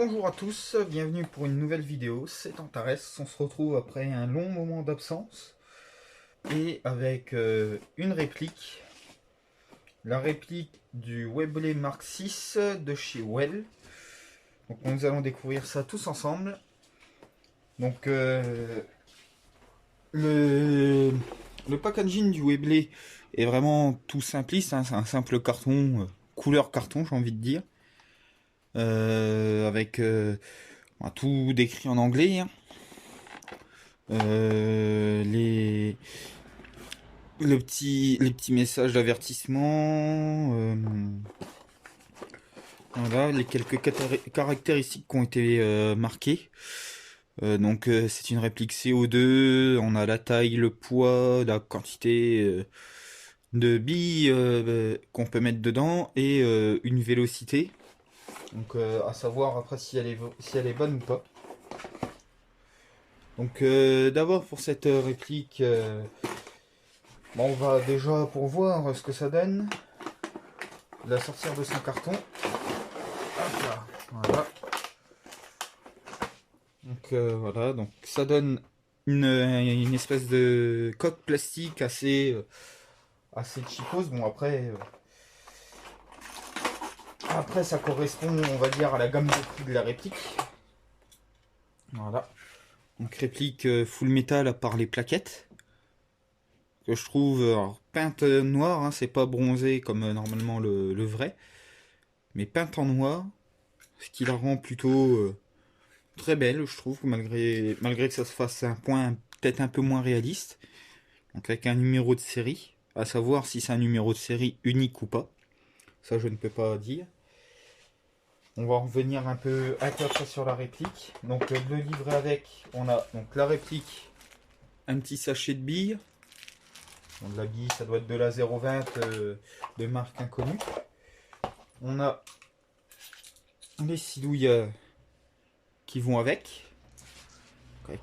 Bonjour à tous, bienvenue pour une nouvelle vidéo, c'est Antares, on se retrouve après un long moment d'absence et avec une réplique, la réplique du Webley Mark VI de chez Well. Donc nous allons découvrir ça tous ensemble. Donc le packaging du Webley est vraiment tout simpliste, hein, c'est un simple carton, couleur carton j'ai envie de dire, avec tout décrit en anglais, hein. Les petits messages d'avertissement, voilà, les quelques caractéristiques qui ont été marquées. C'est une réplique CO2, on a la taille, le poids, la quantité de billes qu'on peut mettre dedans et une vélocité. Donc à savoir après si elle est bonne ou pas. Donc d'abord pour cette réplique, on va déjà pour voir ce que ça donne, la sortir de son carton. Hop là, voilà. Donc voilà, donc ça donne une espèce de coque plastique assez cheapos. Bon après ça correspond, on va dire, à la gamme de prix de la réplique. Voilà. Donc réplique full metal à part les plaquettes, que je trouve peinte noire, hein, c'est pas bronzé comme normalement le vrai, mais peinte en noir, ce qui la rend plutôt très belle, je trouve, malgré que ça se fasse un point peut-être un peu moins réaliste. Donc avec un numéro de série, à savoir si c'est un numéro de série unique ou pas, ça je ne peux pas dire. On va revenir un peu après sur la réplique. Donc le livret avec, on a donc la réplique, un petit sachet de billes. Donc la bille, ça doit être de la 0,20 de marque inconnue. On a les 6 douilles qui vont avec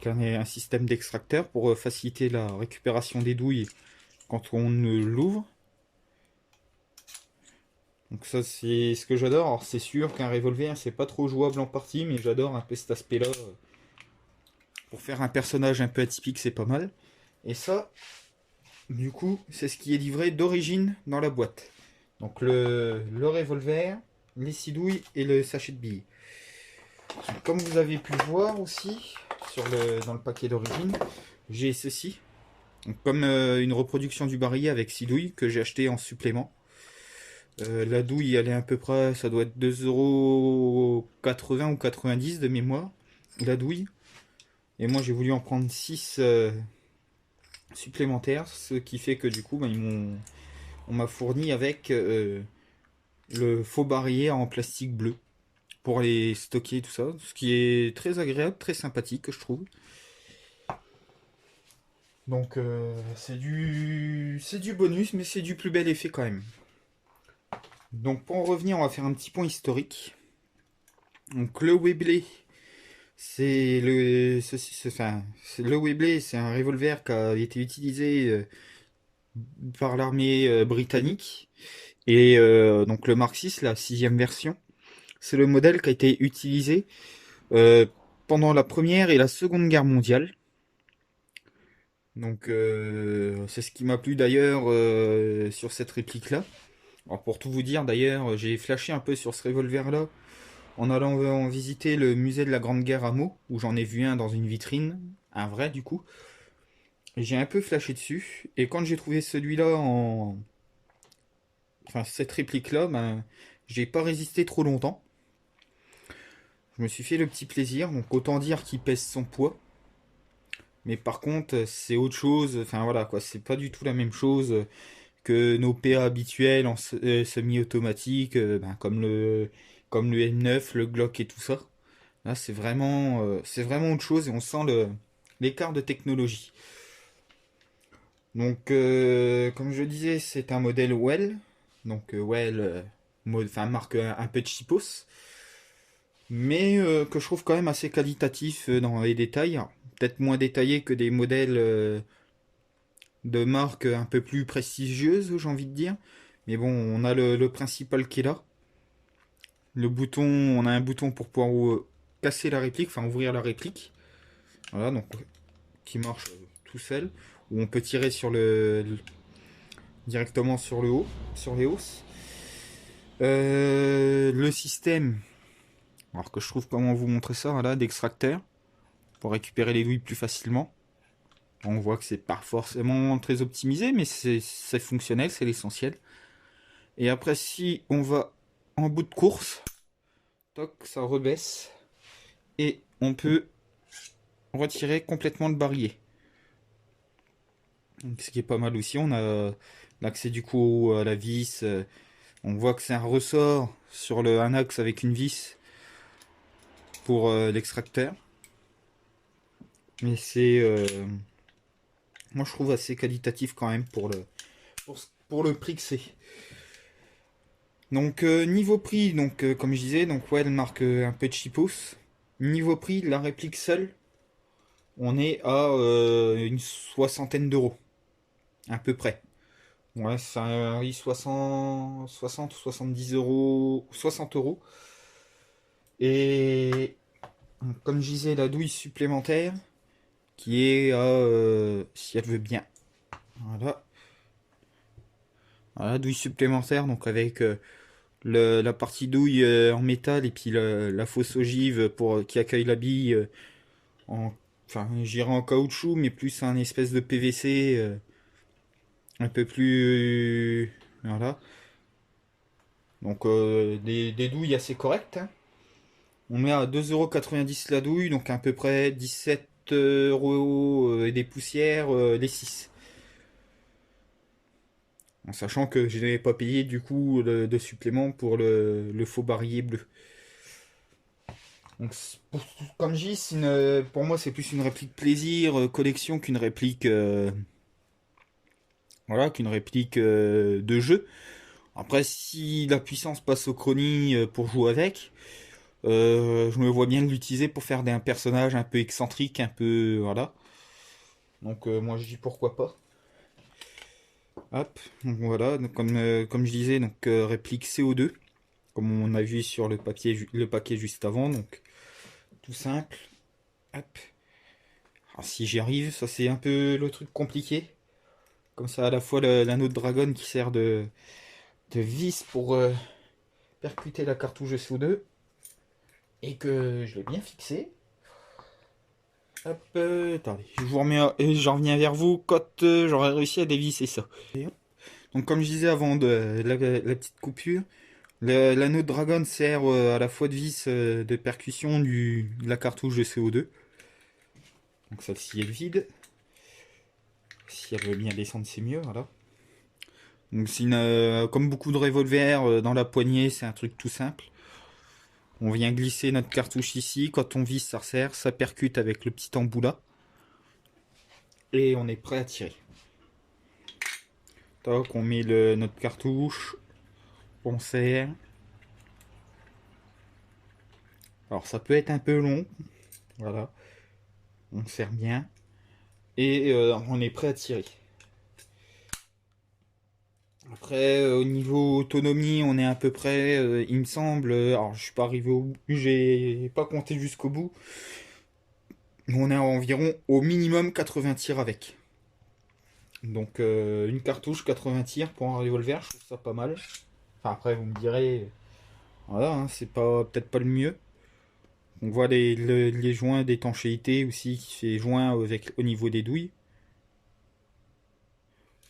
un système d'extracteur pour faciliter la récupération des douilles quand on l'ouvre. Donc ça c'est ce que j'adore. Alors c'est sûr qu'un revolver c'est pas trop jouable en partie, mais j'adore un peu cet aspect là. Pour faire un personnage un peu atypique, c'est pas mal. Et ça, du coup, c'est ce qui est livré d'origine dans la boîte. Donc le revolver, les 6 douilles et le sachet de billes. Comme vous avez pu voir aussi dans le paquet d'origine, j'ai ceci. Donc, comme une reproduction du barillet avec 6 douilles que j'ai acheté en supplément. La douille, elle est à peu près, ça doit être 2,80 € ou 90 de mémoire, la douille. Et moi j'ai voulu en prendre 6 supplémentaires, ce qui fait que du coup on m'a fourni avec le faux barillet en plastique bleu pour les stocker, tout ça, ce qui est très agréable, très sympathique je trouve. Donc c'est du bonus, mais c'est du plus bel effet quand même. Donc pour en revenir, on va faire un petit point historique. Donc le Webley, le Webley, c'est un revolver qui a été utilisé par l'armée britannique. Et donc le Mark VI, la 6e version, c'est le modèle qui a été utilisé euh, pendant la Première et la Seconde Guerre mondiale. Donc c'est ce qui m'a plu d'ailleurs sur cette réplique-là. Alors pour tout vous dire d'ailleurs, j'ai flashé un peu sur ce revolver-là en allant visiter le musée de la Grande Guerre à Meaux, où j'en ai vu un dans une vitrine, un vrai du coup. Et j'ai un peu flashé dessus, et quand j'ai trouvé celui-là Enfin cette réplique-là, ben, j'ai pas résisté trop longtemps. Je me suis fait le petit plaisir, donc autant dire qu'il pèse son poids. Mais par contre, c'est autre chose, enfin voilà quoi, c'est pas du tout la même chose que nos PA habituels en semi-automatique, ben, comme le M9, le Glock et tout ça. Là, c'est vraiment autre chose et on sent l'écart de technologie. Donc, comme je disais, c'est un modèle Well. Donc, Well, enfin, marque un peu cheapos. Mais que je trouve quand même assez qualitatif dans les détails. Peut-être moins détaillé que des modèles de marques un peu plus prestigieuses, j'ai envie de dire. Mais bon, on a le principal qui est là. On a un bouton pour pouvoir casser la réplique, enfin ouvrir la réplique. Voilà, donc qui marche tout seul. Où on peut tirer sur directement sur le haut, sur les hausses. Le système, alors que je trouve comment vous montrer ça, voilà, d'extracteur pour récupérer les douilles plus facilement. On voit que c'est pas forcément très optimisé, mais c'est fonctionnel, c'est l'essentiel. Et après, si on va en bout de course, toc, ça rebaisse et on peut retirer complètement le barillet. Donc, ce qui est pas mal aussi, on a l'accès du coup à la vis. On voit que c'est un ressort sur un axe avec une vis pour l'extracteur. Mais c'est, moi je trouve assez qualitatif quand même pour le prix que c'est. Donc niveau prix, donc comme je disais, donc ouais, elle marque un peu de cheapos. Niveau prix, la réplique seule, on est à une soixantaine d'euros, à peu près. Ouais, ça arrive 60 ou 70 euros, 60 euros. Et comme je disais, la douille supplémentaire, qui est à, si elle veut bien, voilà, voilà, douille supplémentaire, donc avec la partie douille en métal et puis la fausse ogive qui accueille la bille enfin, j'irais en caoutchouc, mais plus un espèce de PVC un peu plus, voilà. Donc des douilles assez correctes, hein. On met à 2,90 € la douille, donc à peu près 17 euros et des poussières les 6. En sachant que je n'avais pas payé du coup de supplément pour le faux barillet bleu. Donc, comme je dis, pour moi c'est plus une réplique plaisir, collection qu'une réplique, voilà, qu'une réplique de jeu. Après, si la puissance passe au chrony pour jouer avec, je me vois bien l'utiliser pour faire un personnage un peu excentrique, un peu, voilà. Donc moi je dis pourquoi pas. Hop, donc voilà, donc, comme je disais, donc réplique CO2, comme on a vu sur le paquet juste avant, donc tout simple. Hop. Alors, si j'y arrive, ça c'est un peu le truc compliqué. Comme ça, à la fois l'anneau de dragon qui sert de vis pour percuter la cartouche SO2 et que je l'ai bien fixé. Hop, attendez, je vous remets, j'en reviens vers vous quand j'aurai réussi à dévisser ça. Donc comme je disais avant de la petite coupure, l'anneau de dragon sert à la fois de vis de percussion de la cartouche de CO2. Donc celle-ci est vide. Si elle veut bien descendre, c'est mieux, voilà. Donc comme beaucoup de revolvers dans la poignée, c'est un truc tout simple. On vient glisser notre cartouche ici, quand on vise ça resserre, ça percute avec le petit embout là. Et on est prêt à tirer. Toc, on met notre cartouche, on serre. Alors ça peut être un peu long, voilà. On serre bien. Et on est prêt à tirer. Après, au niveau autonomie, on est à peu près, il me semble, alors je suis pas arrivé au bout, j'ai pas compté jusqu'au bout, on est à environ au minimum 80 tirs avec. Donc une cartouche, 80 tirs pour un revolver, je trouve ça pas mal. Enfin après vous me direz, voilà, hein, c'est pas peut-être pas le mieux. On voit les joints d'étanchéité aussi qui fait joint avec au niveau des douilles.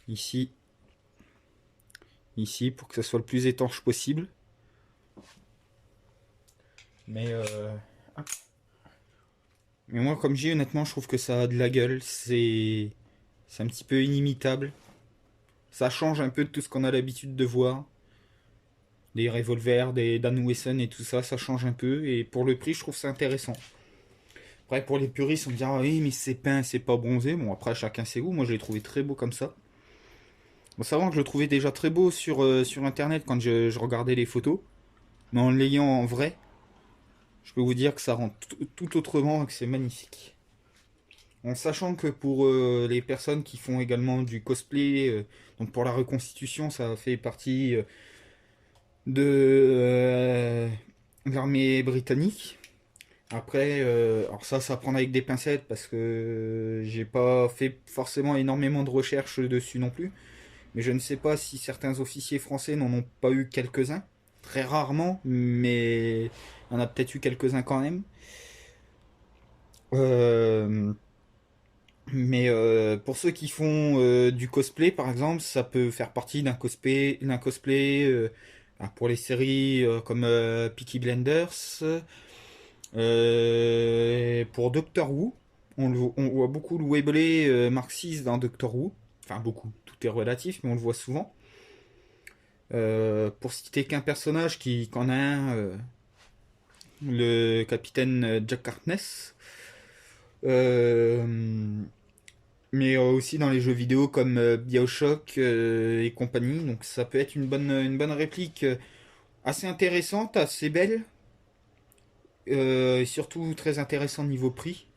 Ici, ici pour que ça soit le plus étanche possible. Mais moi comme j'ai honnêtement je trouve que ça a de la gueule, c'est un petit peu inimitable. Ça change un peu de tout ce qu'on a l'habitude de voir. Des revolvers, des Dan Wesson et tout ça, ça change un peu. Et pour le prix, je trouve ça intéressant. Après, pour les puristes, on me dira, oui, mais c'est peint, c'est pas bronzé. Bon, après, chacun ses goûts. Moi, je l'ai trouvé très beau comme ça. Bon, savoir que je le trouvais déjà très beau sur internet quand je regardais les photos. Mais en l'ayant en vrai, je peux vous dire que ça rend tout autrement et que c'est magnifique. En sachant que pour les personnes qui font également du cosplay, donc pour la reconstitution, ça fait partie de l'armée britannique. Après, alors ça prend avec des pincettes parce que j'ai pas fait forcément énormément de recherches dessus non plus. Mais je ne sais pas si certains officiers français n'en ont pas eu quelques-uns. Très rarement, mais il y en a peut-être eu quelques-uns quand même. Euh, mais pour ceux qui font du cosplay, par exemple, ça peut faire partie d'un cosplay pour les séries comme Peaky Blinders, pour Doctor Who. On voit beaucoup le Webley marxiste dans Doctor Who. Enfin, beaucoup, tout est relatif, mais on le voit souvent. Pour citer qu'un personnage qui qu'en a un, le capitaine Jack Harkness. Euh, mais aussi dans les jeux vidéo comme BioShock et compagnie. Donc ça peut être une bonne réplique assez intéressante, assez belle, et surtout très intéressante niveau prix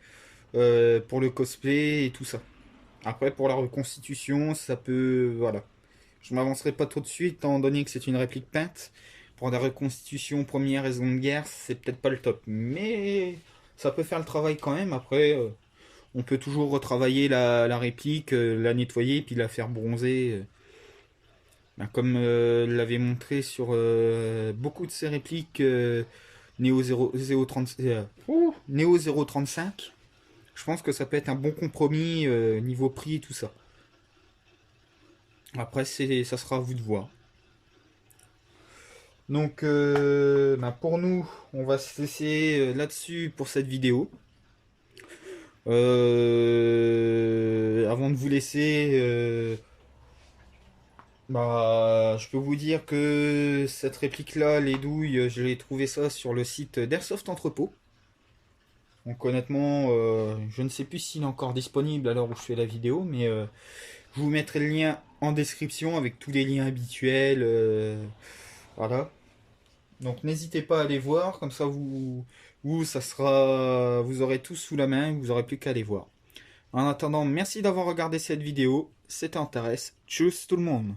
pour le cosplay et tout ça. Après, pour la reconstitution, ça peut. Voilà. Je m'avancerai pas trop de suite, étant donné que c'est une réplique peinte. Pour la reconstitution Première et Seconde Guerre, c'est peut-être pas le top. Mais ça peut faire le travail quand même. Après, on peut toujours retravailler la réplique, la nettoyer, puis la faire bronzer. Ben, comme l'avait montré sur beaucoup de ces répliques Neo 0, 030, Neo 035. Je pense que ça peut être un bon compromis niveau prix et tout ça. Après, ça sera à vous de voir. Donc, ben, pour nous, on va se laisser là-dessus pour cette vidéo. Avant de vous laisser, bah, je peux vous dire que cette réplique-là, les douilles, je l'ai trouvé ça sur le site d'Airsoft Entrepôt. Donc honnêtement, je ne sais plus s'il est encore disponible à l'heure où je fais la vidéo, mais je vous mettrai le lien en description avec tous les liens habituels. Voilà. Donc n'hésitez pas à aller voir, comme ça vous aurez tout sous la main, vous aurez plus qu'à aller voir. En attendant, merci d'avoir regardé cette vidéo. C'était Antares. Tchuss tout le monde.